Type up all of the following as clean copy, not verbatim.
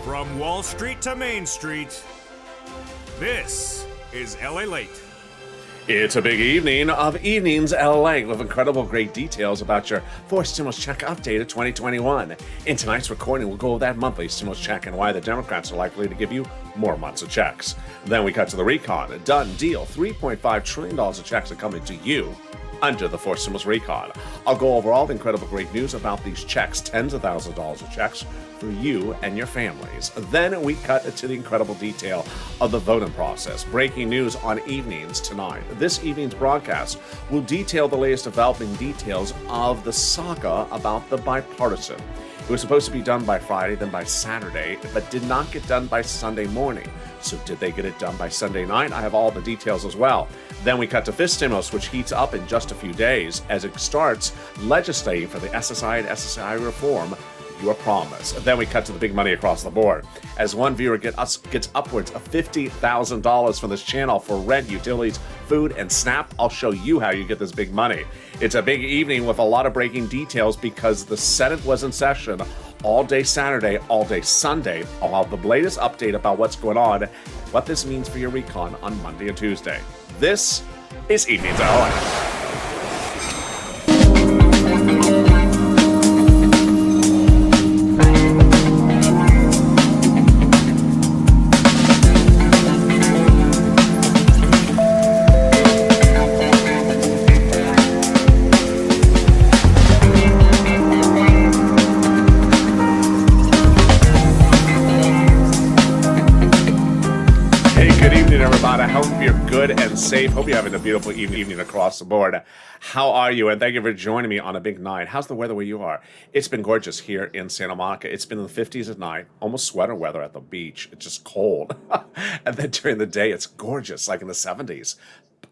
From Wall Street to Main Street, this is LALATE. It's a big evening of Evenings LA with incredible great details about your fourth stimulus check update of 2021. In tonight's recording, we'll go over that monthly stimulus check and why the Democrats are likely to give you more months of checks. Then we cut to the recon, a done deal. $3.5 trillion of checks are coming to you under the fourth stimulus recon. I'll go over all the incredible great news about these checks, tens of thousands of dollars of checks for you and your families. Then we cut to the incredible detail of the voting process. Breaking news on evenings tonight. This evening's broadcast will detail the latest developing details of the saga about the bipartisan. It was supposed to be done by Friday, then by Saturday, but did not get done by Sunday morning. So did they get it done by Sunday night? I have all the details as well. Then we cut to fifth stimulus, which heats up in just a few days as it starts legislating for the SSI and SSI reform, your promise. Then we cut to the big money across the board. As one viewer gets upwards of $50,000 from this channel for rent, utilities, food, and SNAP, I'll show you how you get this big money. It's a big evening with a lot of breaking details because the Senate was in session all day Saturday, all day Sunday. I'll have the latest update about what's going on, what this means for your recon on Monday and Tuesday. This is Evenings LA. I hope you're good and safe. Hope you're having a beautiful evening across the board. How are you? And thank you for joining me on a big night. How's the weather where you are? It's been gorgeous here in Santa Monica. It's been in the 50s at night, almost sweater weather at the beach. It's just cold. And then during the day, it's gorgeous, like in the 70s.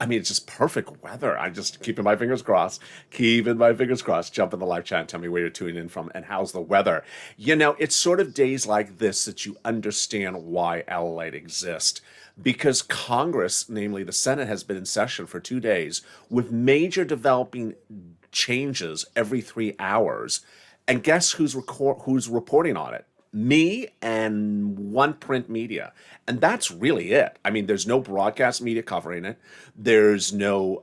I mean, it's just perfect weather. I'm just keeping my fingers crossed. Jump in the live chat and tell me where you're tuning in from and how's the weather. You know, it's sort of days like this that you understand why LALATE exists. Because Congress, namely the Senate, has been in session for 2 days with major developing changes every 3 hours. And guess who's reporting on it? Me and one print media. And that's really it. I mean, there's no broadcast media covering it. There's no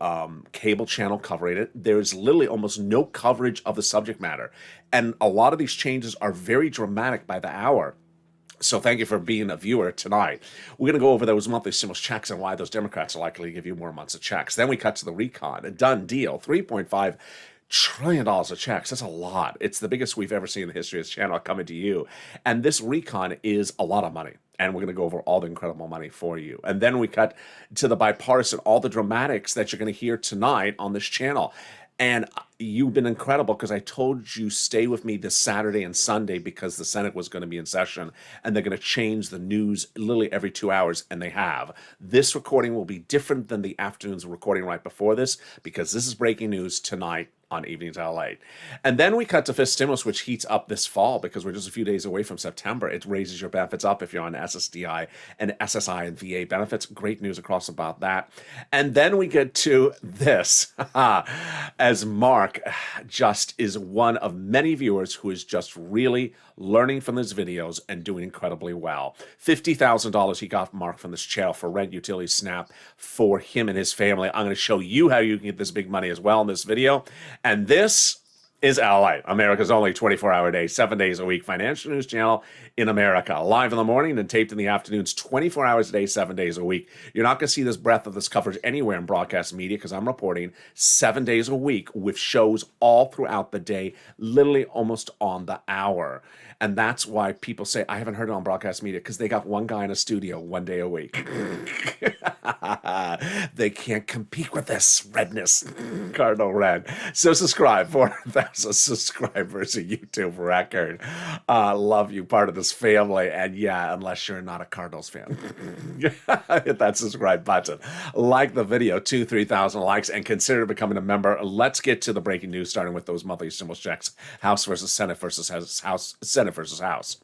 cable channel covering it. There's literally almost no coverage of the subject matter. And a lot of these changes are very dramatic by the hour. So thank you for being a viewer tonight. We're going to go over those monthly stimulus checks and why those Democrats are likely to give you more months of checks. Then we cut to the recon, a done deal, $3.5 trillion of checks. That's a lot. It's the biggest we've ever seen in the history of this channel coming to you. And this recon is a lot of money. And we're going to go over all the incredible money for you. And then we cut to the bipartisan, all the dramatics that you're going to hear tonight on this channel. And you've been incredible because I told you stay with me this Saturday and Sunday because the Senate was going to be in session and they're going to change the news literally every 2 hours, and they have. This recording will be different than the afternoon's recording right before this because this is breaking news tonight on Evenings LA. And then we cut to fifth stimulus, which heats up this fall because we're just a few days away from September. It raises your benefits up if you're on SSDI and SSI and VA benefits. Great news across about that. And then we get to this, as Mark just is one of many viewers who is just really learning from his videos and doing incredibly well. $50,000 he got Mark from this channel for rent, utility, SNAP for him and his family. I'm going to show you how you can get this big money as well in this video. And this is LA, America's only 24-hour day, 7 days a week financial news channel in America. Live in the morning and taped in the afternoons, 24 hours a day, 7 days a week. You're not going to see this breadth of this coverage anywhere in broadcast media because I'm reporting 7 days a week with shows all throughout the day, literally almost on the hour. And that's why people say, I haven't heard it on broadcast media because they got one guy in a studio 1 day a week. They can't compete with this redness, Cardinal Red. So subscribe, 4,000 subscribers, a YouTube record. Love you, part of this family. And yeah, unless you're not a Cardinals fan, hit that subscribe button. Like the video, 3,000 likes, and consider becoming a member. Let's get to the breaking news, starting with those monthly stimulus checks. House versus Senate versus House. Senate versus House.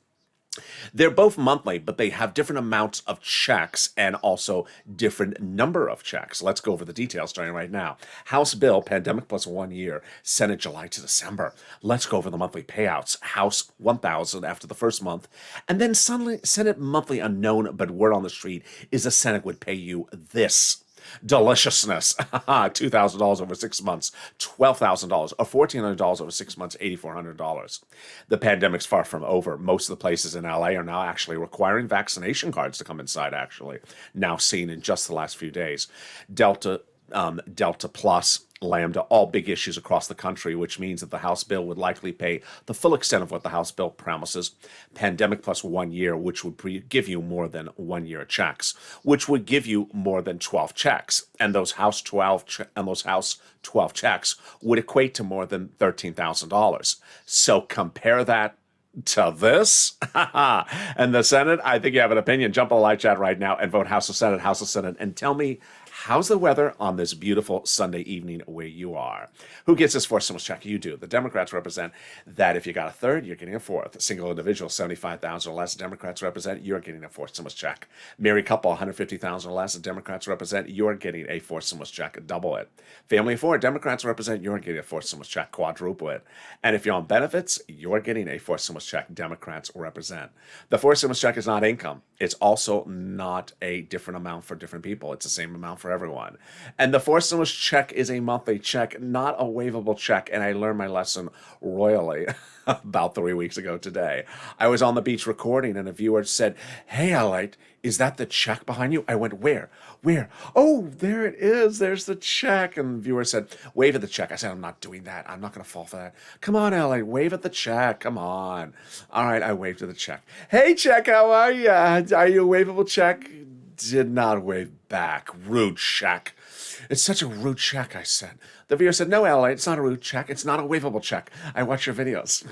They're both monthly, but they have different amounts of checks and also different number of checks. Let's go over the details starting right now. House bill, pandemic plus 1 year, Senate July to December. Let's go over the monthly payouts. House 1,000 after the first month, and then suddenly Senate monthly unknown, but word on the street is the Senate would pay you this. Deliciousness, $2,000 over 6 months, $12,000, or $1,400 over 6 months, $8,400. The pandemic's far from over. Most of the places in LA are now actually requiring vaccination cards to come inside, actually, now seen in just the last few days. Delta Plus, Lambda, all big issues across the country, which means that the House bill would likely pay the full extent of what the House bill promises. Pandemic plus 1 year, which would give you more than 1 year checks, which would give you more than 12 checks. And those House 12 checks would equate to more than $13,000. So compare that to this. And the Senate, I think you have an opinion. Jump on the live chat right now and vote House of Senate, and tell me, how's the weather on this beautiful Sunday evening where you are? Who gets this fourth stimulus check? You do. The Democrats represent that if you got a third, you're getting a fourth. A single individual, 75,000 or less, Democrats represent, you're getting a fourth stimulus check. Married couple, 150,000 or less, the Democrats represent, you're getting a fourth stimulus check. Double it. Family of four, Democrats represent, you're getting a fourth stimulus check. Quadruple it. And if you're on benefits, you're getting a fourth stimulus check. Democrats represent. The fourth stimulus check is not income. It's also not a different amount for different people. It's the same amount for everyone. And the fourth stimulus check is a monthly check, not a waivable check. And I learned my lesson royally about 3 weeks ago today. I was on the beach recording and a viewer said, "Hey, LALATE, is that the check behind you?" I went, "Where? Where?" "Oh, there it is. There's the check." And the viewer said, "Wave at the check." I said, "I'm not doing that. I'm not going to fall for that." "Come on, LALATE, wave at the check. Come on." All right, I waved to the check. "Hey, check, how are you? Are you a waivable check?" Did not wave back. Rude check. "It's such a rude check," I said. The viewer said, "No, LALATE, it's not a rude check. It's not a waivable check. I watch your videos."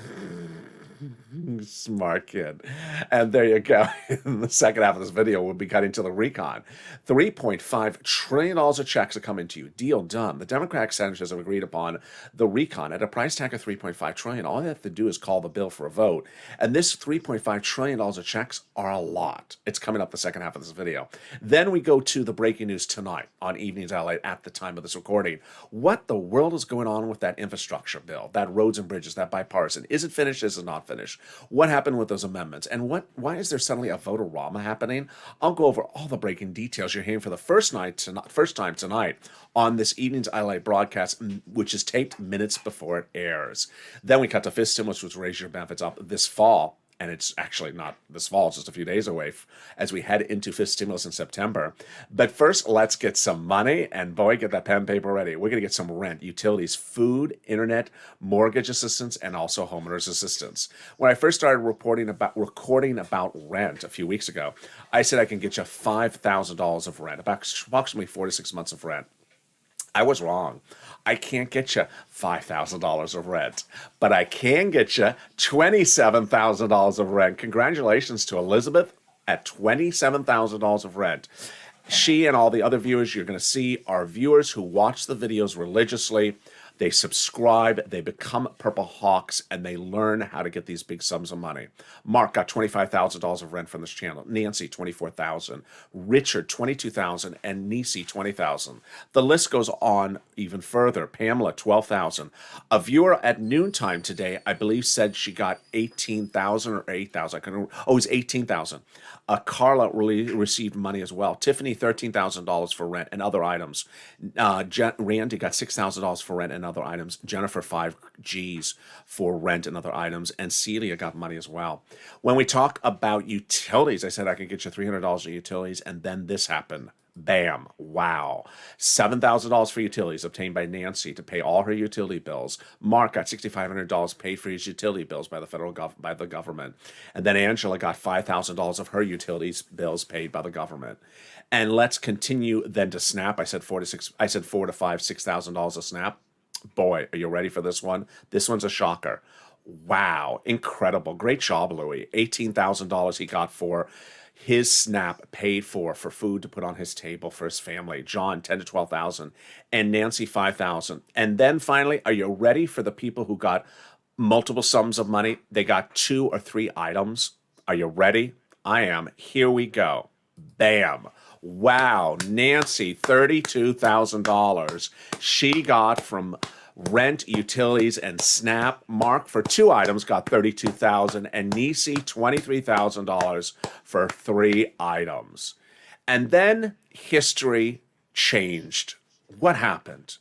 Smart kid. And there you go. In the second half of this video, we'll be cutting to the recon. $3.5 trillion of checks are coming to you. Deal done. The Democratic senators have agreed upon the recon at a price tag of $3.5 trillion. All they have to do is call the bill for a vote. And this $3.5 trillion of checks are a lot. It's coming up the second half of this video. Then we go to the breaking news tonight on Evenings LA at the time of this recording. What the world is going on with that infrastructure bill, that roads and bridges, that bipartisan? Is it finished? Is it not finished? What happened with those amendments? And why is there suddenly a vote-a-rama happening? I'll go over all the breaking details you're hearing for the first time tonight on this evening's LA broadcast, which is taped minutes before it airs. Then we cut to fifth stimulus, which raises your benefits up this fall. And it's actually not this fall, it's just a few days away as we head into fifth stimulus in September. But first, let's get some money. And boy, get that pen and paper ready. We're going to get some rent, utilities, food, internet, mortgage assistance, and also homeowners assistance. When I first started recording about rent a few weeks ago, I said I can get you $5,000 of rent, about approximately 4 to 6 months of rent. I was wrong. I can't get you $5,000 of rent, but I can get you $27,000 of rent. Congratulations to Elizabeth at $27,000 of rent. She and all the other viewers you're going to see are viewers who watch the videos religiously. They subscribe, they become Purple Hawks, and they learn how to get these big sums of money. Mark got $25,000 of rent from this channel. Nancy, $24,000. Richard, $22,000. And Nisi, $20,000. The list goes on even further. Pamela, $12,000. A viewer at noontime today, I believe, said she got $18,000 or $8,000. I couldn't remember. Oh, it was $18,000. Carla received money as well. Tiffany, $13,000 for rent and other items. Randy got $6,000 for rent and other items. Jennifer, 5 G's for rent and other items. And Celia got money as well. When we talk about utilities, I said I could get you $300 of utilities, and then this happened. Bam. Wow. $7,000 for utilities obtained by Nancy to pay all her utility bills. Mark got $6,500 paid for his utility bills by the government. And then Angela got $5,000 of her utilities bills paid by the government. And let's continue then to SNAP. I said $4 to $6,000 a SNAP. Boy, are you ready for this one? This one's a shocker. Wow. Incredible. Great job, Louis. $18,000 he got for his SNAP paid for food to put on his table for his family. John, $10,000 to $12,000, and Nancy, $5,000. And then finally, are you ready for the people who got multiple sums of money? They got 2 or 3 items Are you ready? I am. Here we go. Bam. Wow. Nancy, $32,000. She got from rent, utilities, and SNAP. Mark, for 2 items, got $32,000, and Nisi, $23,000 for 3 items. And then history changed. What happened?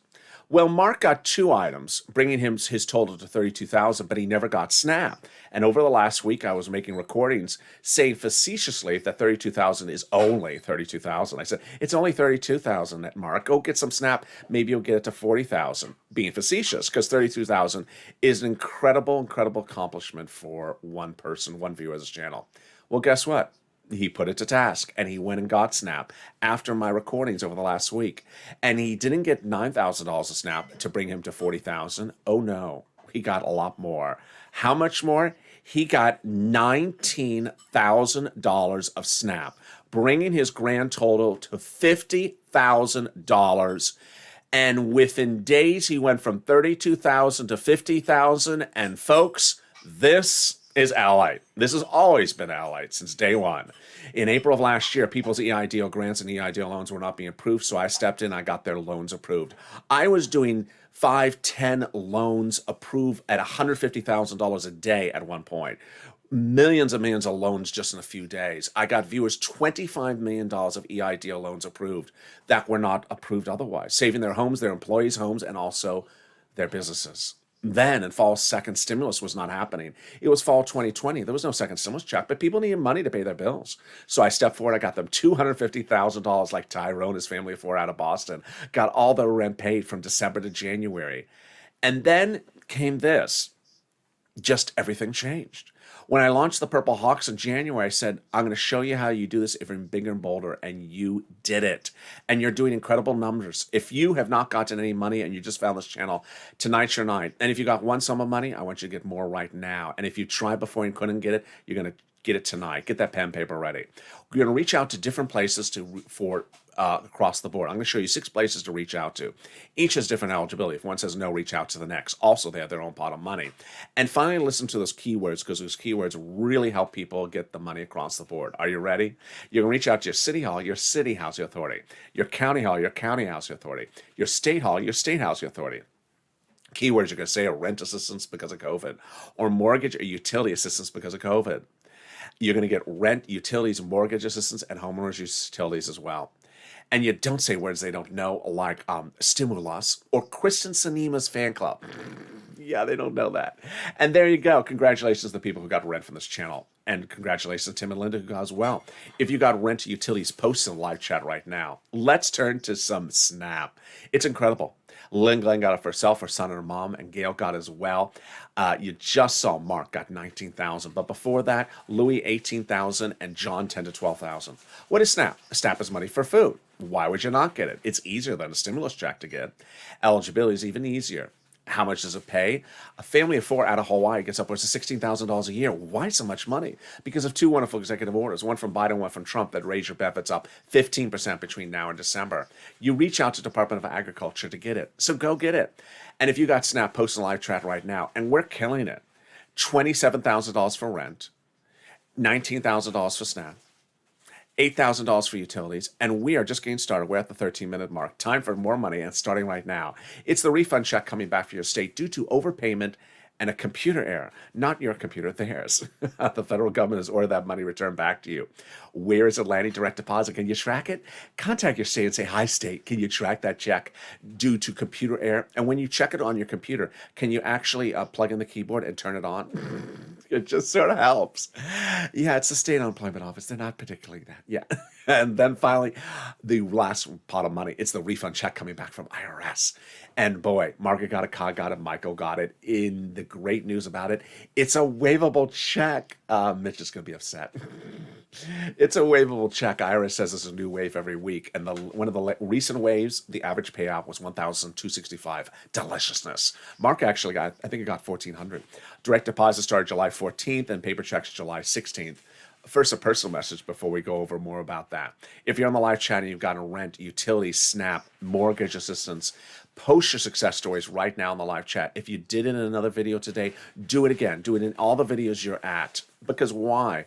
Well, Mark got 2 items, bringing him his total to $32,000, but he never got SNAP. And over the last week, I was making recordings saying facetiously that $32,000 is only $32,000. I said, it's only $32,000, Mark. Go get some SNAP. Maybe you'll get it to $40,000. Being facetious, because $32,000 is an incredible, incredible accomplishment for one person, one viewer of this channel. Well, guess what? He put it to task, and he went and got SNAP after my recordings over the last week. And he didn't get $9,000 of SNAP to bring him to $40,000. Oh no, he got a lot more. How much more? He got $19,000 of SNAP, bringing his grand total to $50,000. And within days, he went from $32,000 to $50,000. And folks, this is LALATE. This has always been LALATE since day one. In April of last year, people's EIDL grants and EIDL loans were not being approved, so I stepped in. I got their loans approved. I was doing 5, 10 loans approved at $150,000 a day at one point. Millions and millions of loans just in a few days. I got viewers $25 million of EIDL loans approved that were not approved otherwise, saving their homes, their employees' homes, and also their businesses. Then in fall, second stimulus was not happening. It was fall 2020. There was no second stimulus check, but people needed money to pay their bills. So I stepped forward. I got them $250,000 like Tyrone, his family of 4 out of Boston. Got all the rent paid from December to January. And then came this. Just everything changed. When I launched the Purple Hawks in January, I said, I'm going to show you how you do this even bigger and bolder, and you did it. And you're doing incredible numbers. If you have not gotten any money and you just found this channel, tonight's your night. And if you got one sum of money, I want you to get more right now. And if you tried before and couldn't get it, you're going to get it tonight. Get that pen and paper ready. We're going to reach out to different places for across the board. I'm going to show you 6 places to reach out to. Each has different eligibility. If one says no, reach out to the next. Also, they have their own pot of money. And finally, listen to those keywords, because those keywords really help people get the money across the board. Are you ready? You're going to reach out to your city hall, your city housing authority, your county hall, your county housing authority, your state hall, your state housing authority. Keywords you're going to say are rent assistance because of COVID, or mortgage or utility assistance because of COVID. You're going to get rent, utilities, mortgage assistance, and homeowners utilities as well. And you don't say words they don't know, like stimulus or Kristen Sinema's fan club. Yeah, they don't know that. And there you go. Congratulations to the people who got rent from this channel. And congratulations to Tim and Linda who got as well. If you got rent utilities, post in the live chat right now. Let's turn to some SNAP. It's incredible. Lynn Glenn got it for herself, her son and her mom, and Gail got as well. You just saw Mark got $19,000, but before that, Louis $18,000 and John $10,000 to $12,000. What is SNAP? SNAP is money for food. Why would you not get it? It's easier than a stimulus check to get. Eligibility is even easier. How much does it pay? A family of 4 out of Hawaii gets upwards of $16,000 a year. Why so much money? Because of 2 wonderful executive orders, one from Biden, one from Trump, that raise your benefits up 15% between now and December. You reach out to Department of Agriculture to get it. So go get it. And if you got SNAP, post in live chat right now. And we're killing it. $27,000 for rent, $19,000 for SNAP, $8,000 for utilities, and we are just getting started. We're at the 13-minute mark. Time for more money, and starting right now. It's the refund check coming back for your state due to overpayment and a computer error. Not your computer, theirs. The federal government has ordered that money returned back to you. Where is it landing? Direct deposit. Can you track it? Contact your state and say, hi, state, can you track that check due to computer error? And when you check it on your computer, can you actually plug in the keyboard and turn it on? It just sort of helps. Yeah, it's the state unemployment office. They're not particularly that. Yeah. And then finally, the last pot of money. It's the refund check coming back from IRS. And boy, Margaret got it, Cog got it, Michael got it. In the great news about it, it's a waivable check. Mitch is going to be upset. It's a waivable check. IRS says there's a new wave every week. And one of the recent waves, the average payout was $1,265. Deliciousness. Mark actually got, I think he got $1,400. Direct deposit started July 14th and paper checks July 16th. First, a personal message before we go over more about that. If you're on the live chat and you've got a rent, utility, SNAP, mortgage assistance, post your success stories right now in the live chat. If you did it in another video today, do it again. Do it in all the videos you're at. Because why?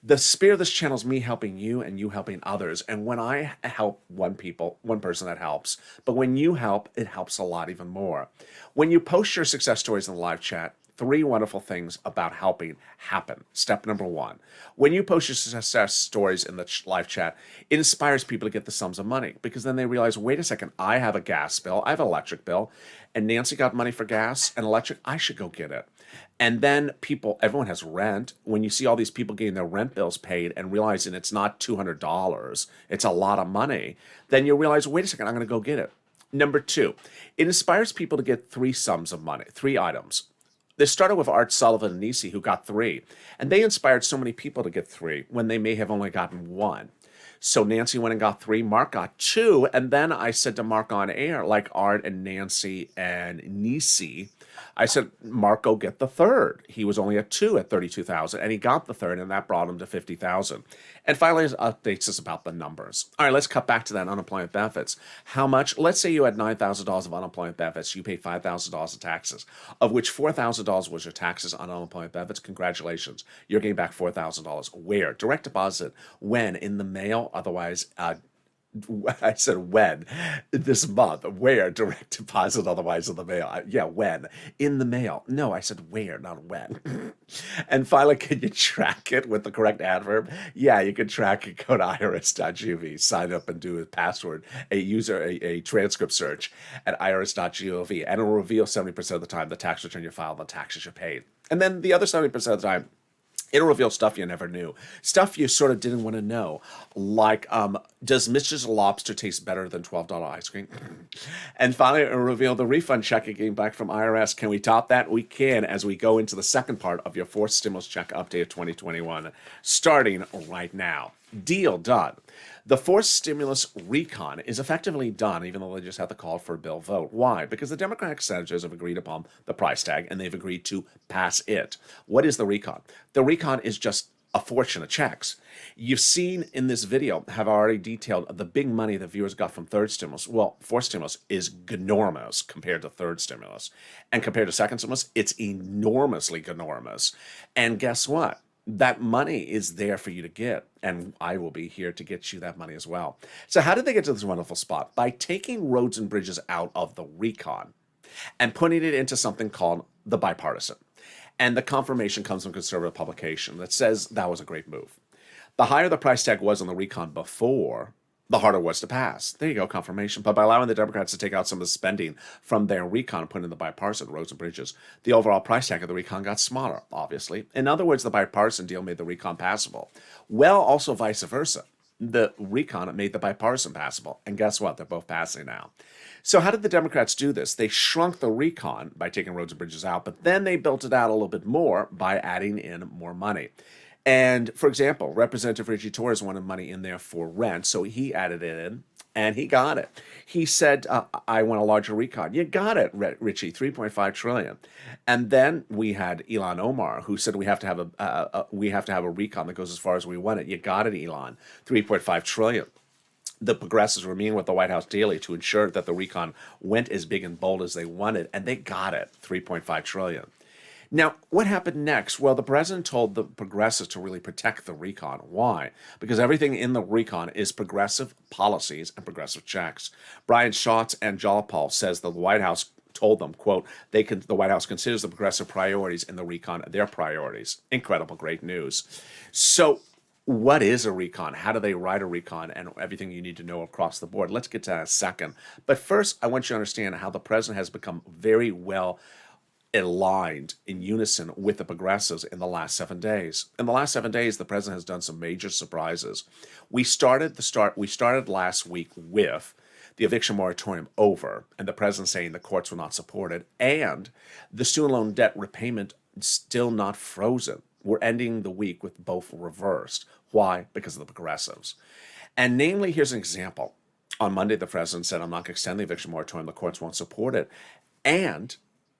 The spirit of this channel is me helping you and you helping others. And when I help one person that helps. But when you help, it helps a lot even more. When you post your success stories in the live chat, three wonderful things about helping happen. Step number one, when you post your success stories in the live chat, it inspires people to get the sums of money because then they realize, wait a second, I have a gas bill, I have an electric bill, and Nancy got money for gas and electric, I should go get it. And then everyone has rent. When you see all these people getting their rent bills paid and realizing it's not $200, it's a lot of money, then you realize, wait a second, I'm going to go get it. Number two, it inspires people to get three sums of money, three items. This started with Art Sullivan and Nisi, who got three. And they inspired so many people to get three when they may have only gotten one. So Nancy went and got three, Mark got two, and then I said to Mark on air, like Art and Nancy and Nisi, I said, Mark, go get the third. He was only at two at 32,000, and he got the third, and that brought him to 50,000. And finally, it updates us about the numbers. All right, let's cut back to that unemployment benefits. How much? Let's say you had $9,000 of unemployment benefits. You paid $5,000 in taxes, of which $4,000 was your taxes on unemployment benefits. Congratulations, you're getting back $4,000. Where? Direct deposit. When? In the mail. Otherwise, I said when this month. Where? Direct deposit, otherwise in the mail. Yeah, when? In the mail. No, I said where, not when. And finally, can you track it with the correct adverb? Yeah, you can track it. Go to irs.gov, sign up and do a password, a transcript search at irs.gov, and it'll reveal 70% of the time the tax return you filed, the taxes you paid. And then the other 70% of the time, it'll reveal stuff you never knew, stuff you sort of didn't want to know, like does Mrs. Lobster taste better than $12 ice cream? And finally, it'll reveal the refund check you're getting back from IRS. Can we top that? We can, as we go into the second part of your fourth stimulus check update of 2021, starting right now. Deal done. The fourth stimulus recon is effectively done, even though they just have to call for a bill vote. Why? Because the Democratic senators have agreed upon the price tag, and they've agreed to pass it. What is the recon? The recon is just a fortune of checks. You've seen in this video, have already detailed the big money the viewers got from third stimulus. Well, fourth stimulus is ginormous compared to third stimulus. And compared to second stimulus, it's enormously ginormous. And guess what? That money is there for you to get, and I will be here to get you that money as well. So how did they get to this wonderful spot? By taking roads and bridges out of the recon and putting it into something called the bipartisan. And the confirmation comes from conservative publication that says that was a great move. The higher the price tag was on the recon before, the harder it was to pass. There you go, confirmation. But by allowing the Democrats to take out some of the spending from their recon and put in the bipartisan roads and bridges, the overall price tag of the recon got smaller, obviously. In other words, the bipartisan deal made the recon passable. Well, also vice versa. The recon made the bipartisan passable. And guess what? They're both passing now. So how did the Democrats do this? They shrunk the recon by taking roads and bridges out, but then they built it out a little bit more by adding in more money. And for example, Representative Richie Torres wanted money in there for rent, so he added it in, and he got it. He said, I want a larger recon. You got it, Richie, $3.5 trillion. And then we had Ilhan Omar, who said we have to have a recon that goes as far as we want it. You got it, Elon, $3.5 trillion. The progressives were meeting with the White House daily to ensure that the recon went as big and bold as they wanted, and they got it, $3.5 trillion. Now, what happened next? Well, the president told the progressives to really protect the recon. Why? Because everything in the recon is progressive policies and progressive checks. Brian Schatz and Jalapal says that the White House told them, quote, the White House considers the progressive priorities in the recon their priorities. Incredible, great news. So what is a recon? How do they write a recon? And everything you need to know across the board. Let's get to that in a second. But first, I want you to understand how the president has become very well aligned in unison with the progressives in the last 7 days. In the last 7 days, the president has done some major surprises. We started last week with the eviction moratorium over, and the president saying the courts will not support it, and the student loan debt repayment still not frozen. We're ending the week with both reversed. Why? Because of the progressives. And namely, here's an example. On Monday, the president said, I'm not going to extend the eviction moratorium. The courts won't support it. And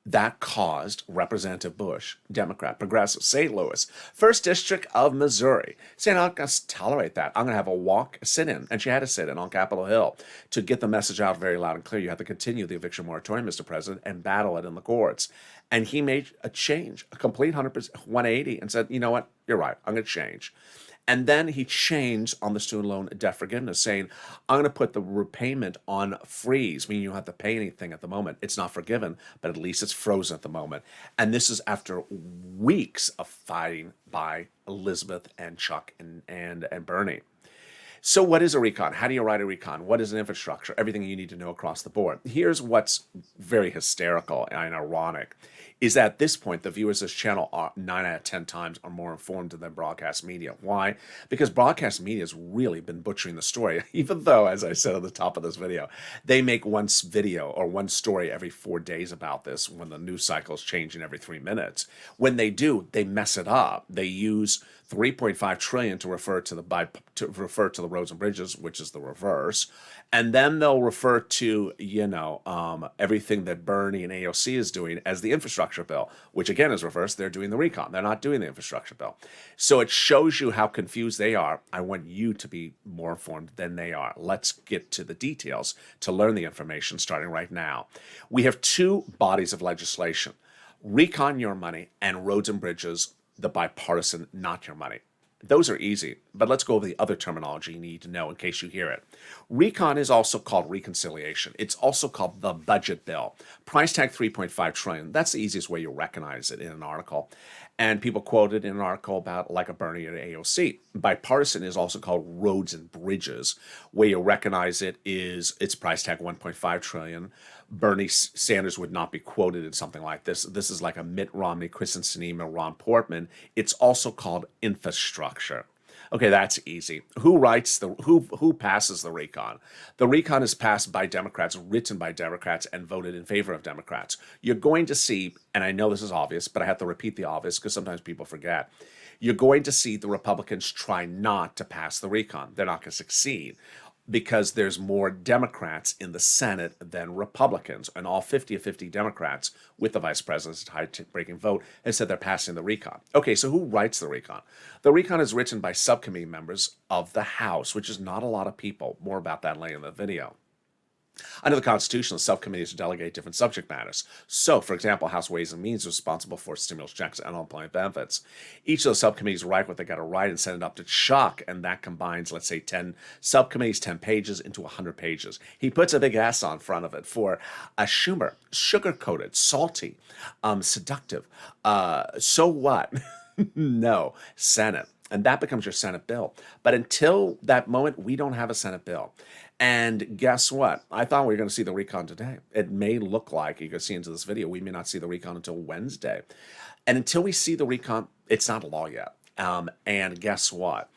That caused Representative Bush, Democrat, progressive, St. Louis, 1st District of Missouri, saying, I'm not going to tolerate that. I'm going to have a sit-in. And she had a sit-in on Capitol Hill to get the message out very loud and clear. You have to continue the eviction moratorium, Mr. President, and battle it in the courts. And he made a change, a complete 100%, 180, and said, you know what, you're right, I'm going to change. And then he changed on the student loan debt forgiveness, saying, I'm going to put the repayment on freeze, meaning you don't have to pay anything at the moment. It's not forgiven, but at least it's frozen at the moment. And this is after weeks of fighting by Elizabeth and Chuck and Bernie. So what is a recon? How do you write a recon? What is an infrastructure? Everything you need to know across the board. Here's what's very hysterical and ironic is that at this point, the viewers of this channel are 9 out of 10 times are more informed than broadcast media. Why? Because broadcast media has really been butchering the story, even though, as I said at the top of this video, they make one video or one story every 4 days about this when the news cycle is changing every 3 minutes. When they do, they mess it up. They use 3.5 trillion to refer to the roads and bridges, which is the reverse, and then they'll refer to everything that Bernie and AOC is doing as the infrastructure bill, which again is reverse. They're doing the recon. They're not doing the infrastructure bill. So it shows you how confused they are. I want you to be more informed than they are. Let's get to the details to learn the information starting right now. We have two bodies of legislation: recon your money and roads and bridges, the bipartisan not your money. Those are easy, but let's go over the other terminology you need to know in case you hear it. Recon is also called reconciliation. It's also called the budget bill. Price tag 3.5 trillion. That's the easiest way you'll recognize it in an article. And people quoted in an article about like a Bernie and AOC. Bipartisan is also called roads and bridges. Where you'll recognize it is its price tag 1.5 trillion. Bernie Sanders would not be quoted in something like this. This is like a Mitt Romney, Kristen Sinema, Ron Portman. It's also called infrastructure. Okay, that's easy. Who passes the recon? The recon is passed by Democrats, written by Democrats, and voted in favor of Democrats. You're going to see, and I know this is obvious, but I have to repeat the obvious because sometimes people forget. You're going to see the Republicans try not to pass the recon. They're not going to succeed, because there's more Democrats in the Senate than Republicans. And all 50 of 50 Democrats, with the vice president's tie-breaking vote, have said they're passing the recon. Okay, so who writes the recon? The recon is written by subcommittee members of the House, which is not a lot of people. More about that later in the video. Under the Constitution, the subcommittees delegate different subject matters. So, for example, House Ways and Means is responsible for stimulus checks and unemployment benefits. Each of those subcommittees write what they got to write and send it up to Chuck, and that combines, let's say, 10 subcommittees, 10 pages into 100 pages. He puts a big S on front of it for a Schumer, sugar-coated, salty, seductive. So what? No, Senate. And that becomes your Senate bill. But until that moment, we don't have a Senate bill. And guess what? I thought we were going to see the recon today. It may look like, you can see into this video, we may not see the recon until Wednesday. And until we see the recon, it's not a law yet. And guess what?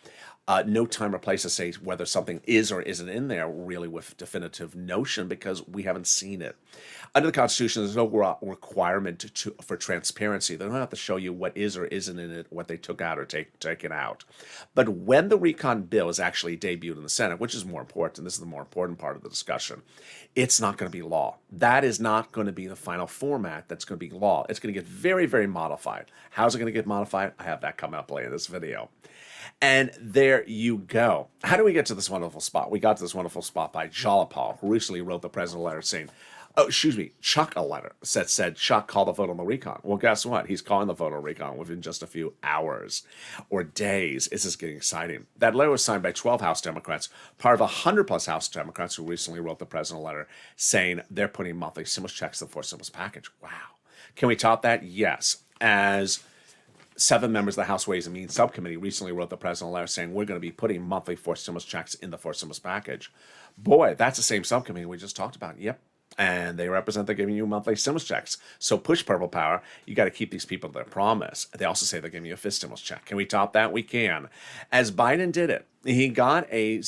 No time or place to say whether something is or isn't in there really with definitive notion, because we haven't seen it. Under the Constitution, there's no requirement for transparency. They don't have to show you what is or isn't in it, what they took out or taken out. But when the recon bill is actually debuted in the Senate, which is more important, this is the more important part of the discussion, it's not going to be law. That is not going to be the final format that's going to be law. It's going to get very, very modified. How's it going to get modified? I have that coming up later in this video. And there you go. How do we get to this wonderful spot? We got to this wonderful spot by Jalapal, who recently wrote the president a letter saying, Chuck a letter said Chuck called the vote on the recon. Well, guess what? He's calling the vote on recon within just a few hours or days. This is getting exciting. That letter was signed by 12 House Democrats, part of 100-plus House Democrats who recently wrote the president a letter saying they're putting monthly stimulus checks to the fourth stimulus package. Wow. Can we top that? Yes. As 7 members of the House Ways and Means Subcommittee recently wrote the president a letter saying we're going to be putting monthly fourth stimulus checks in the fourth stimulus package. Boy, that's the same subcommittee we just talked about. Yep. And they represent they're giving you monthly stimulus checks. So push purple power. You got to keep these people to their promise. They also say they're giving you a fifth stimulus check. Can we top that? We can. As Biden did it, he got a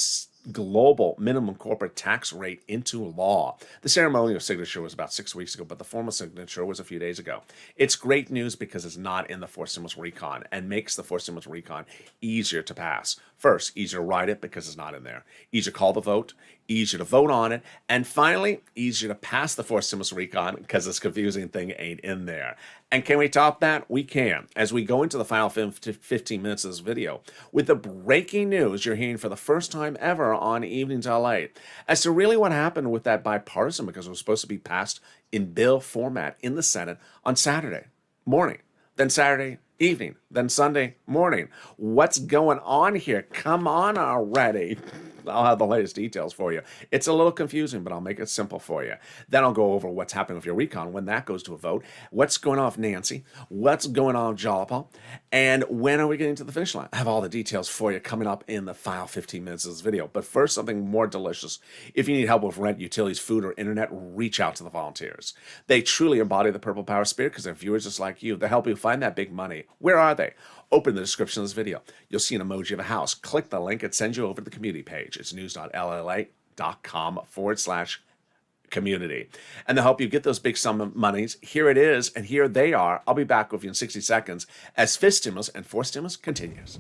global minimum corporate tax rate into law. The ceremonial signature was about 6 weeks ago, but the formal signature was a few days ago. It's great news because it's not in the fourth stimulus recon and makes the fourth stimulus recon easier to pass. First, easier to write it because it's not in there. Easier to call the vote, easier to vote on it, and finally, easier to pass the fourth stimulus recon because this confusing thing ain't in there. And can we top that? We can. As we go into the final 15 minutes of this video with the breaking news you're hearing for the first time ever on Evenings LA as to really what happened with that bipartisan, because it was supposed to be passed in bill format in the Senate on Saturday morning, then Saturday evening, then Sunday morning. What's going on here? Come on already. I'll have the latest details for you. It's a little confusing, but I'll make it simple for you. Then I'll go over what's happening with your recon when that goes to a vote, what's going on with Nancy, what's going on with Jalapa, and when are we getting to the finish line? I have all the details for you coming up in the final 15 minutes of this video. But first, something more delicious. If you need help with rent, utilities, food, or internet, reach out to the volunteers. They truly embody the Purple Power spirit because they're viewers just like you. They help you find that big money. Where are they? Open the description of this video. You'll see an emoji of a house. Click the link. It sends you over to the community page. It's news.lalate.com/community. And they'll help you get those big sum of monies. Here it is, and here they are. I'll be back with you in 60 seconds as fifth stimulus and fourth stimulus continues.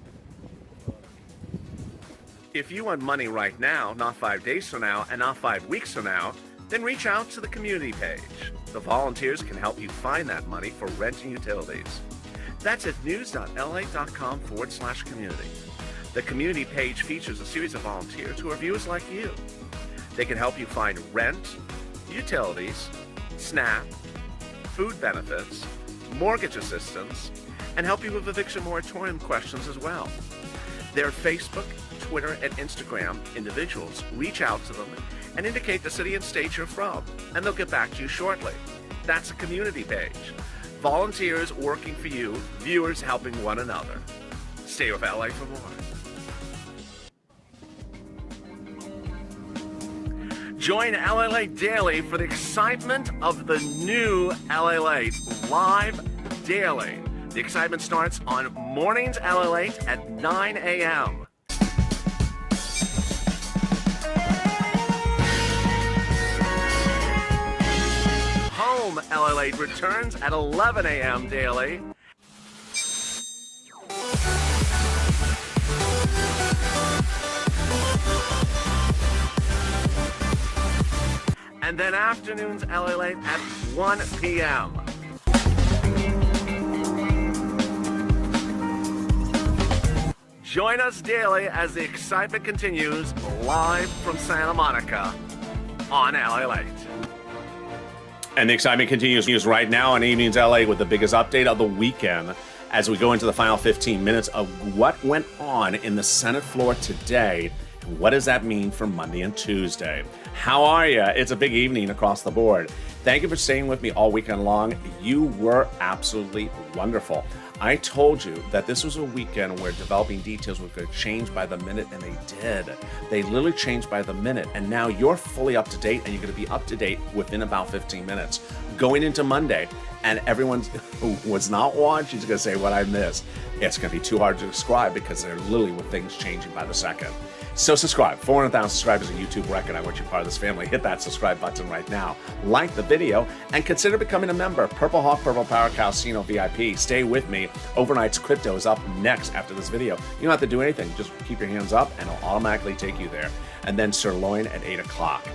If you want money right now, not 5 days from now, and not 5 weeks from now, then reach out to the community page. The volunteers can help you find that money for rent and utilities. That's at news.lalate.com/community. The community page features a series of volunteers who are viewers like you. They can help you find rent, utilities, SNAP, food benefits, mortgage assistance, and help you with eviction moratorium questions as well. Their Facebook, Twitter, and Instagram individuals reach out to them and indicate the city and state you're from, and they'll get back to you shortly. That's a community page. Volunteers working for you, viewers helping one another. Stay with LA for more. Join LALATE Daily for the excitement of the new LALATE live daily. The excitement starts on mornings LALATE at 9 a.m. Home LALATE returns at 11 a.m. daily. And then afternoons LALATE at 1 p.m. Join us daily as the excitement continues live from Santa Monica on LALATE. And the excitement continues right now on Evenings LA with the biggest update of the weekend as we go into the final 15 minutes of what went on in the Senate floor today. And what does that mean for Monday and Tuesday? How are you? It's a big evening across the board. Thank you for staying with me all weekend long. You were absolutely wonderful. I told you that this was a weekend where developing details were going to change by the minute, and they did. They literally changed by the minute, and now you're fully up to date, and you're going to be up to date within about 15 minutes. Going into Monday, and everyone who was not watching is going to say what I missed. It's going to be too hard to describe because they're literally with things changing by the second. So subscribe. 400,000 subscribers is a YouTube record. I want you part of this family. Hit that subscribe button right now. Like the video and consider becoming a member. Purple Hawk, Purple Power Casino VIP. Stay with me. Overnight's crypto is up next after this video. You don't have to do anything. Just keep your hands up and it'll automatically take you there. And then Sirloin at 8 o'clock.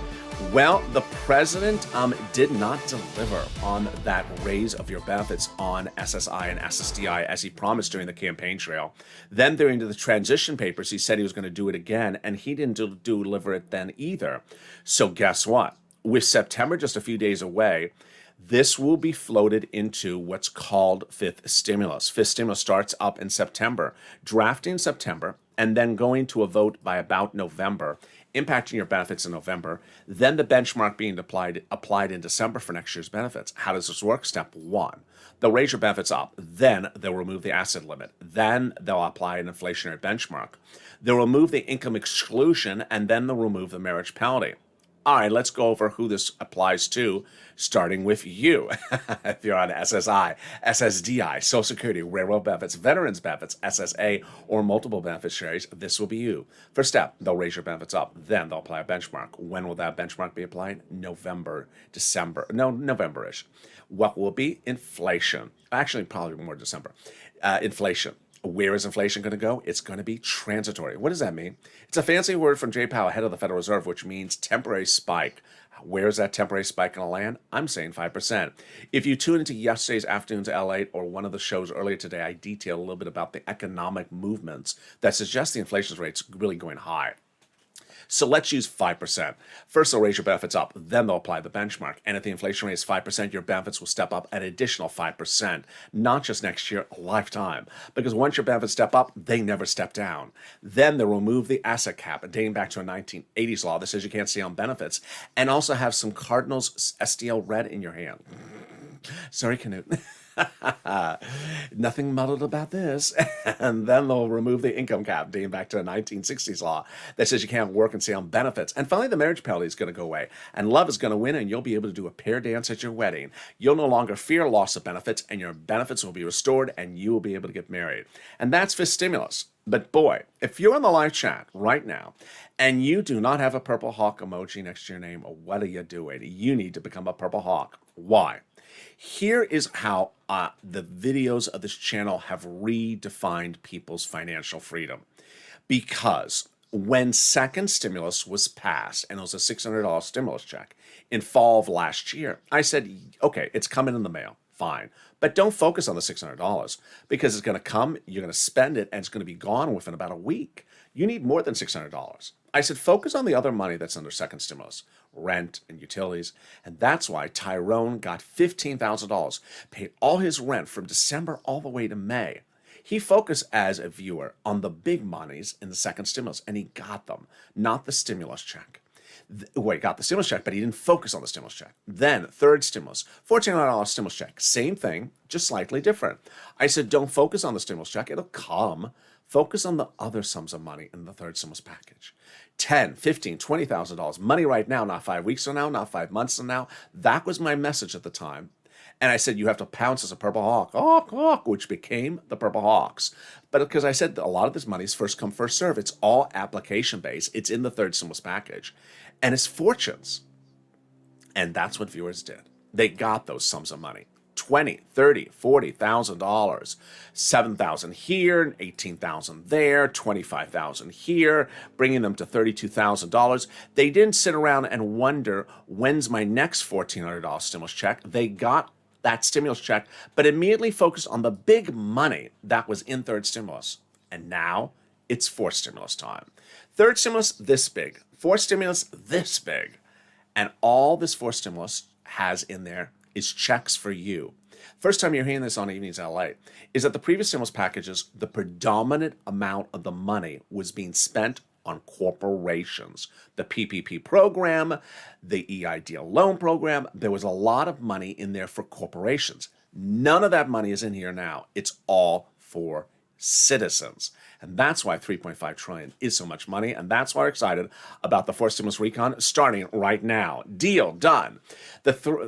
Well, the president did not deliver on that raise of your benefits on SSI and SSDI as he promised during the campaign trail. Then during the transition papers, he said he was going to do it again, and he didn't deliver it then either. So guess what? With September just a few days away, this will be floated into what's called fifth stimulus. Fifth stimulus starts up in September, drafting in September, and then going to a vote by about November, impacting your benefits in November, then the benchmark being applied in December for next year's benefits. How does this work? Step one, they'll raise your benefits up. Then they'll remove the asset limit. Then they'll apply an inflationary benchmark. They'll remove the income exclusion, and then they'll remove the marriage penalty. All right, let's go over who this applies to, starting with you. If you're on SSI, SSDI, Social Security, Railroad Benefits, Veterans Benefits, SSA, or multiple beneficiaries, this will be you. First step, they'll raise your benefits up. Then they'll apply a benchmark. When will that benchmark be applied? November-ish. What will be? Inflation. Actually, probably more December. Inflation. Where is inflation going to go? It's going to be transitory. What does that mean? It's a fancy word from Jay Powell, head of the Federal Reserve, which means temporary spike. Where is that temporary spike going to land? I'm saying 5%. If you tune into yesterday's afternoon's LALATE or one of the shows earlier today, I detailed a little bit about the economic movements that suggest the inflation rate's really going high. So let's use 5%. First, they'll raise your benefits up. Then they'll apply the benchmark. And if the inflation rate is 5%, your benefits will step up an additional 5%. Not just next year, a lifetime. Because once your benefits step up, they never step down. Then they'll remove the asset cap, dating back to a 1980s law that says you can't stay on benefits, and also have some Cardinals STL red in your hand. Sorry, Canute. Nothing muddled about this. And then they'll remove the income cap, dating back to a 1960s law that says you can't work and stay on benefits. And finally, the marriage penalty is going to go away. And love is going to win, and you'll be able to do a pair dance at your wedding. You'll no longer fear loss of benefits, and your benefits will be restored, and you will be able to get married. And that's for stimulus. But boy, if you're on the live chat right now and you do not have a purple hawk emoji next to your name, what are you doing? You need to become a purple hawk. Why? Here is how the videos of this channel have redefined people's financial freedom. Because when second stimulus was passed, and it was a $600 stimulus check in fall of last year, I said, okay, it's coming in the mail, fine. But don't focus on the $600 because it's going to come, you're going to spend it, and it's going to be gone within about a week. You need more than $600. I said, focus on the other money that's under second stimulus, rent and utilities. And that's why Tyrone got $15,000, paid all his rent from December all the way to May. He focused as a viewer on the big monies in the second stimulus, and he got them, not the stimulus check. Well, he got the stimulus check, but he didn't focus on the stimulus check. Then, third stimulus, $1,400 stimulus check. Same thing, just slightly different. I said, don't focus on the stimulus check. It'll come. Focus on the other sums of money in the third stimulus package. $10,000, $15,000, $20,000. Money right now, not 5 weeks from now, not 5 months from now. That was my message at the time. And I said, you have to pounce as a purple hawk, which became the Purple Hawks. But because I said a lot of this money is first come, first serve. It's all application based. It's in the third stimulus package. And it's fortunes. And that's what viewers did. They got those sums of money. $20,000, $30,000, $40,000, $7,000 here, $18,000 there, $25,000 here, bringing them to $32,000. They didn't sit around and wonder, when's my next $1,400 stimulus check? They got that stimulus check, but immediately focused on the big money that was in third stimulus. And now it's fourth stimulus time. Third stimulus, this big. Fourth stimulus, this big. And all this fourth stimulus has in there is checks for you. First time you're hearing this on Evenings LA is that the previous stimulus packages, the predominant amount of the money was being spent on corporations. The PPP program, the EIDL loan program, there was a lot of money in there for corporations. None of that money is in here now. It's all for citizens. And that's why $3.5 trillion is so much money. And that's why we're excited about the fourth stimulus recon starting right now. Deal done.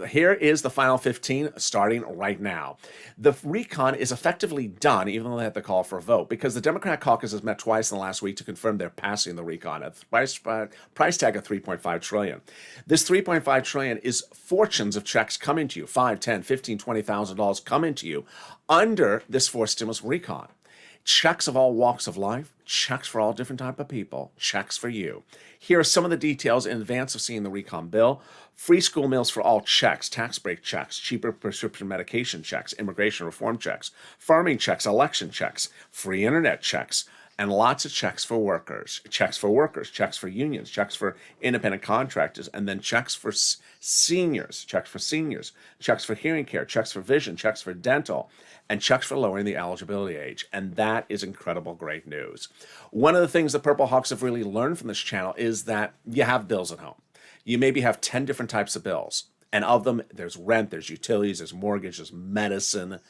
Here is the final 15 starting right now. The recon is effectively done, even though they have to call for a vote, because the Democratic caucus has met twice in the last week to confirm they're passing the recon at price tag of $3.5 trillion. This $3.5 trillion is fortunes of checks coming to you, $5, $10, $15, $20,000 coming to you under this fourth stimulus recon. Checks of all walks of life, checks for all different type of people, checks for you. Here are some of the details in advance of seeing the recon bill. Free school meals for all checks, tax break checks, cheaper prescription medication checks, immigration reform checks, farming checks, election checks, free internet checks, and lots of checks for workers, checks for unions, checks for independent contractors, and then checks for seniors, checks for hearing care, checks for vision, checks for dental, and checks for lowering the eligibility age. And that is incredible, great news. One of the things the Purple Hawks have really learned from this channel is that you have bills at home. You maybe have 10 different types of bills. And of them, there's rent, there's utilities, there's mortgage, there's medicine.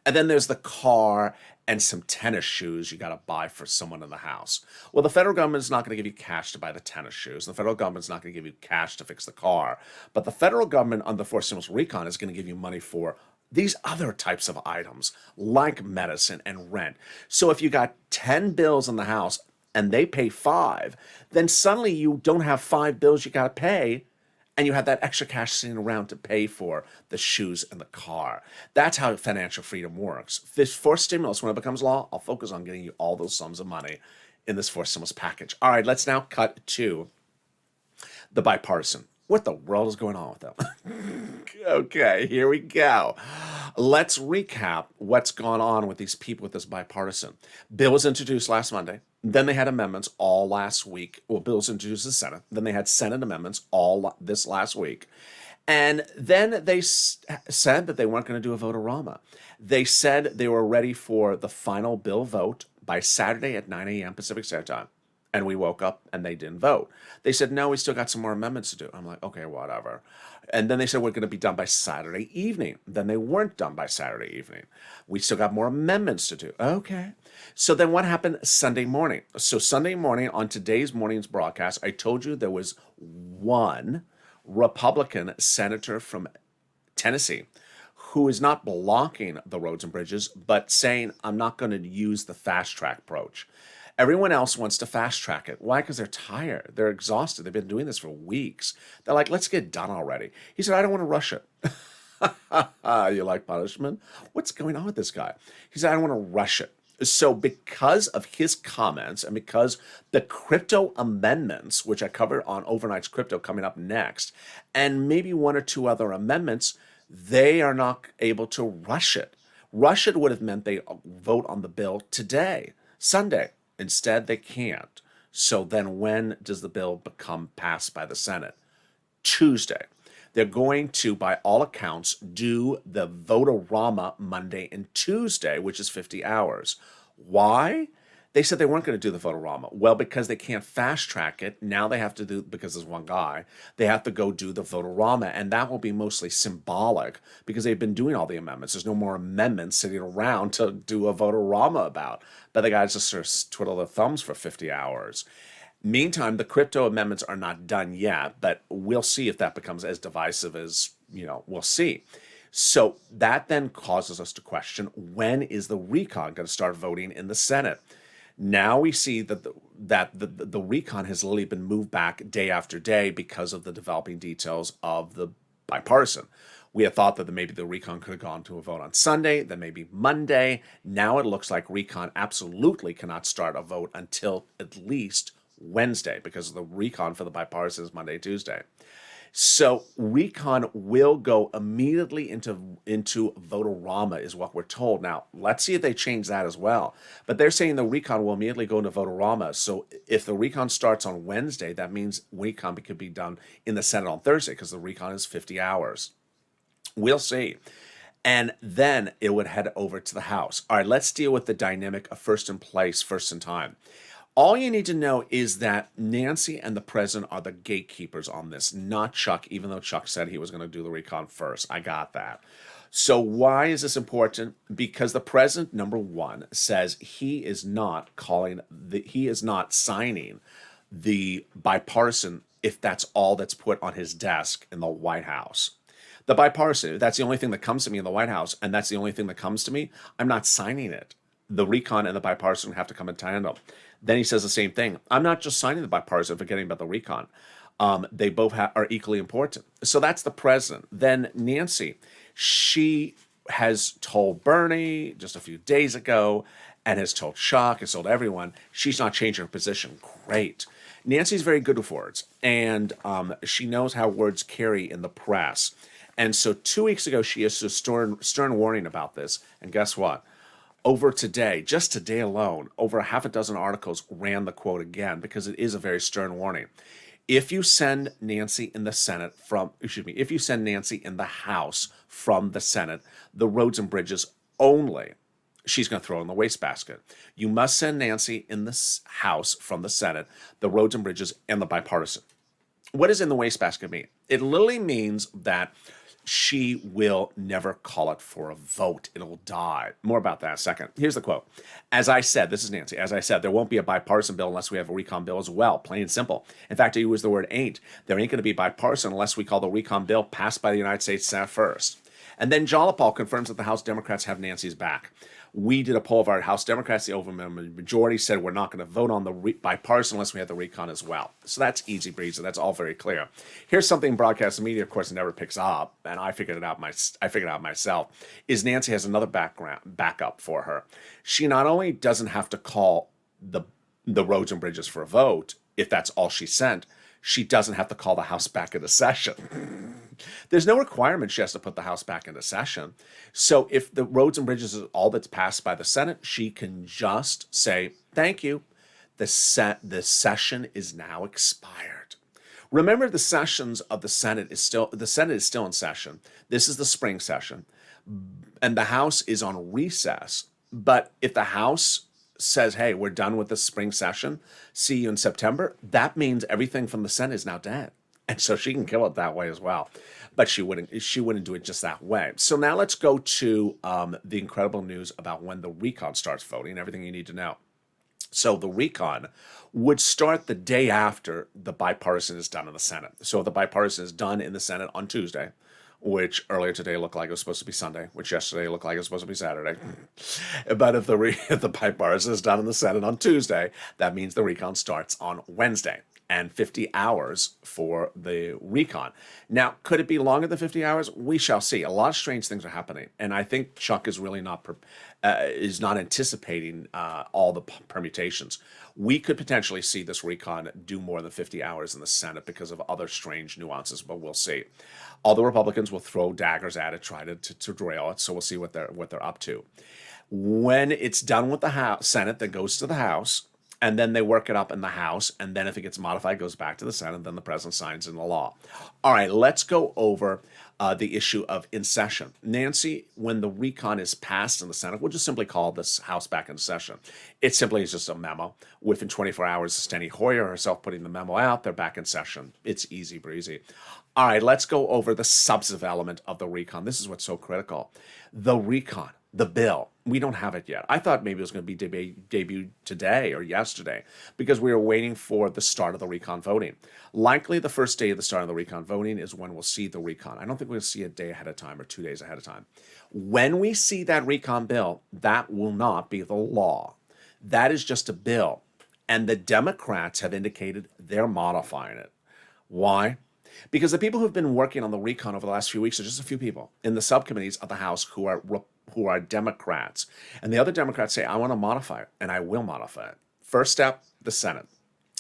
And then there's the car and some tennis shoes you got to buy for someone in the house. Well, the federal government is not going to give you cash to buy the tennis shoes. The federal government's not going to give you cash to fix the car. But the federal government under fourth stimulus recon is going to give you money for these other types of items like medicine and rent. So if you got 10 bills in the house and they pay 5, then suddenly you don't have 5 bills you got to pay, and you have that extra cash sitting around to pay for the shoes and the car. That's how financial freedom works. This fourth stimulus, when it becomes law, I'll focus on getting you all those sums of money in this fourth stimulus package. All right, let's now cut to the bipartisan. What the world is going on with them? Okay, here we go. Let's recap what's gone on with these people with this bipartisan. Bill was introduced last Monday. Then they had amendments all last week. Well, Bill was introduced to the Senate. Then they had Senate amendments all this last week. And then they said that they weren't going to do a vote-a-rama. They said they were ready for the final bill vote by Saturday at 9 a.m. Pacific Standard Time. And we woke up and they didn't vote. They said, no, we still got some more amendments to do. I'm like, okay, whatever. And then they said, we're going to be done by Saturday evening. Then they weren't done by Saturday evening. We still got more amendments to do. Okay. So then what happened Sunday morning? So Sunday morning on today's morning's broadcast, I told you there was one Republican senator from Tennessee who is not blocking the roads and bridges, but saying, I'm not going to use the fast track approach. Everyone else wants to fast track it. Why? Because they're tired. They're exhausted. They've been doing this for weeks. They're like, let's get done already. He said, I don't want to rush it. You like punishment? What's going on with this guy? He said, I don't want to rush it. So because of his comments and because the crypto amendments, which I covered on Overnight's Crypto coming up next, and maybe one or two other amendments, they are not able to rush it. Rush it would have meant they vote on the bill today, Sunday. Instead, they can't. So then when does the bill become passed by the Senate? Tuesday. They're going to, by all accounts, do the vote-a-rama Monday and Tuesday, which is 50 hours. Why? They said they weren't going to do the vote-a-rama. Well, because they can't fast-track it, now they have to do, because there's one guy, they have to go do the vote-a-rama, and that will be mostly symbolic because they've been doing all the amendments. There's no more amendments sitting around to do a vote-a-rama about. But the guys just sort of twiddle their thumbs for 50 hours. Meantime, the crypto amendments are not done yet, but we'll see if that becomes as divisive as, we'll see. So that then causes us to question, when is the recon going to start voting in the Senate? Now we see that the recon has literally been moved back day after day because of the developing details of the bipartisan. We had thought that maybe the recon could have gone to a vote on Sunday, then maybe Monday. Now it looks like recon absolutely cannot start a vote until at least Wednesday because the recon for the bipartisan is Monday, Tuesday. So recon will go immediately into vote-a-rama is what we're told. Now, let's see if they change that as well. But they're saying the recon will immediately go into vote-a-rama. So if the recon starts on Wednesday, that means recon could be done in the Senate on Thursday because the recon is 50 hours. We'll see. And then it would head over to the House. All right, let's deal with the dynamic of first in place, first in time. All you need to know is that Nancy and the president are the gatekeepers on this, not Chuck, even though Chuck said he was going to do the recon first. I got that. So why is this important? Because the president, number one, says he is not signing the bipartisan if that's all that's put on his desk in the White House. The bipartisan, that's the only thing that comes to me in the White House, and that's the only thing that comes to me, I'm not signing it. The recon and the bipartisan have to come in tandem. Then he says the same thing. I'm not just signing the bipartisan, forgetting about the recon. They both are equally important. So that's the president. Then Nancy, she has told Bernie just a few days ago and has told Chuck, has told everyone, she's not changing her position. Great. Nancy's very good with words, and she knows how words carry in the press. And so 2 weeks ago, she issued a stern warning about this. And guess what? Over today, just today alone, over a half a dozen articles ran the quote again because it is a very stern warning. If you send Nancy in the Senate if you send Nancy in the House from the Senate, the roads and bridges only, she's going to throw in the wastebasket. You must send Nancy in the House from the Senate, the roads and bridges, and the bipartisan. What does in the wastebasket mean? It literally means that she will never call it for a vote. It'll die. More about that in a second. Here's the quote. As I said, this is Nancy. As I said, there won't be a bipartisan bill unless we have a recon bill as well. Plain and simple. In fact, I use the word ain't. There ain't going to be bipartisan unless we call the recon bill passed by the United States Senate first. And then Jalapal confirms that the House Democrats have Nancy's back. We did a poll of our House Democrats. The overwhelming majority said we're not going to vote on the bipartisan unless we have the recon as well. So that's easy breezy. That's all very clear. Here's something broadcast media, of course, never picks up, and I figured it out myself. Is Nancy has another backup for her. She not only doesn't have to call the roads and bridges for a vote if that's all she sent. She doesn't have to call the House back into session. There's no requirement she has to put the House back into session. So if the roads and bridges is all that's passed by the Senate, she can just say, thank you. The session is now expired. Remember, the sessions of the Senate is still in session. This is the spring session, and the House is on recess. But if the House says, hey, we're done with the spring session, see you in September, that means everything from the Senate is now dead. And so she can kill it that way as well. But she wouldn't do it just that way. So now let's go to the incredible news about when the recon starts voting, everything you need to know. So the recon would start the day after the bipartisan is done in the Senate. So if the bipartisan is done in the Senate on Tuesday, which earlier today looked like it was supposed to be Sunday, which yesterday looked like it was supposed to be Saturday. But if the bipartisan is done in the Senate on Tuesday, that means the recon starts on Wednesday, and 50 hours for the recon. Now, could it be longer than 50 hours? We shall see. A lot of strange things are happening, and I think Chuck is really not anticipating all the permutations. We could potentially see this recon do more than 50 hours in the Senate because of other strange nuances, but we'll see. All the Republicans will throw daggers at it, try to derail it, so we'll see what they're up to. When it's done with the Senate, that goes to the House, and then they work it up in the House, and then if it gets modified, it goes back to the Senate, then the president signs in the law. All right, let's go over the issue of in session. Nancy, when the recon is passed in the Senate, we'll just simply call this House back in session. It simply is just a memo. Within 24 hours, Steny Hoyer herself putting the memo out, they're back in session. It's easy breezy. All right, let's go over the substantive element of the recon. This is what's so critical. The recon, the bill, we don't have it yet. I thought maybe it was going to be debuted today or yesterday because we were waiting for the start of the recon voting. Likely the first day of the start of the recon voting is when we'll see the recon. I don't think we'll see a day ahead of time or 2 days ahead of time. When we see that recon bill, that will not be the law. That is just a bill. And the Democrats have indicated they're modifying it. Why? Because the people who've been working on the recon over the last few weeks are just a few people in the subcommittees of the House who are Democrats. And the other Democrats say, I want to modify it, and I will modify it. First step, the Senate.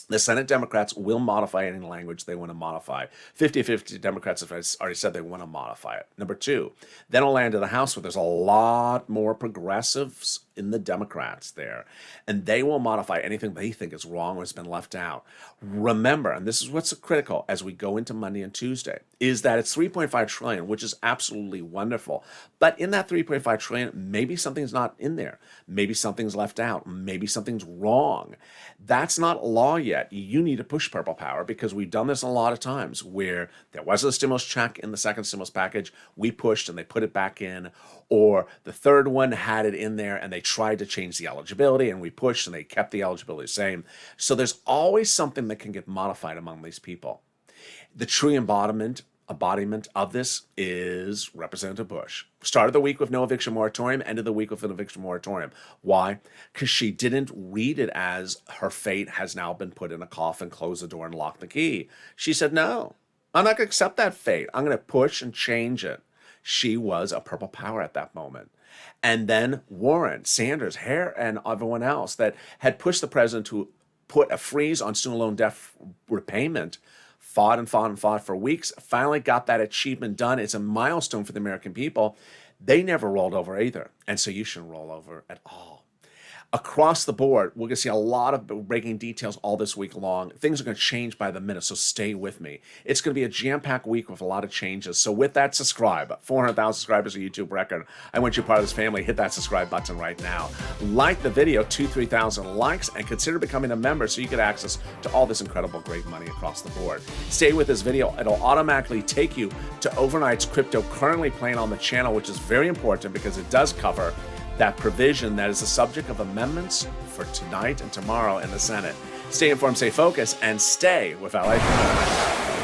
The Senate Democrats will modify any language they want to modify. 50-50 Democrats have already said they want to modify it. Number two, then it'll land to the House where there's a lot more progressives in the Democrats there. And they will modify anything they think is wrong or has been left out. Remember, and this is what's critical as we go into Monday and Tuesday, is that it's $3.5 trillion, which is absolutely wonderful. But in that $3.5 trillion, maybe something's not in there. Maybe something's left out. Maybe something's wrong. That's not law yet. You need to push purple power because we've done this a lot of times where there was a stimulus check in the second stimulus package. We pushed and they put it back in. Or the third one had it in there and they tried to change the eligibility and we pushed and they kept the eligibility the same. So there's always something that can get modified among these people. The true embodiment of this is Representative Bush. Started the week with no eviction moratorium, ended the week with an eviction moratorium. Why? Because she didn't read it as her fate has now been put in a coffin, close the door, and lock the key. She said, no, I'm not going to accept that fate. I'm going to push and change it. She was a purple power at that moment. And then Warren, Sanders, Hare, and everyone else that had pushed the president to put a freeze on student loan debt repayment fought and fought and fought for weeks, finally got that achievement done. It's a milestone for the American people. They never rolled over either. And so you shouldn't roll over at all. across the board, we're going to see a lot of breaking details all this week long. Things are going to change by the minute, so stay with me. It's going to be a jam-packed week with a lot of changes. So with that, subscribe. 400,000 subscribers, a YouTube record. I want you part of this family. Hit that subscribe button right now. Like the video, 2,000-3,000 likes, and consider becoming a member so you get access to all this incredible, great money across the board. Stay with this video. It'll automatically take you to overnight's crypto currently playing on the channel, which is very important because it does cover that provision that is the subject of amendments for tonight and tomorrow in the Senate. Stay informed, stay focused, and stay with LALATE.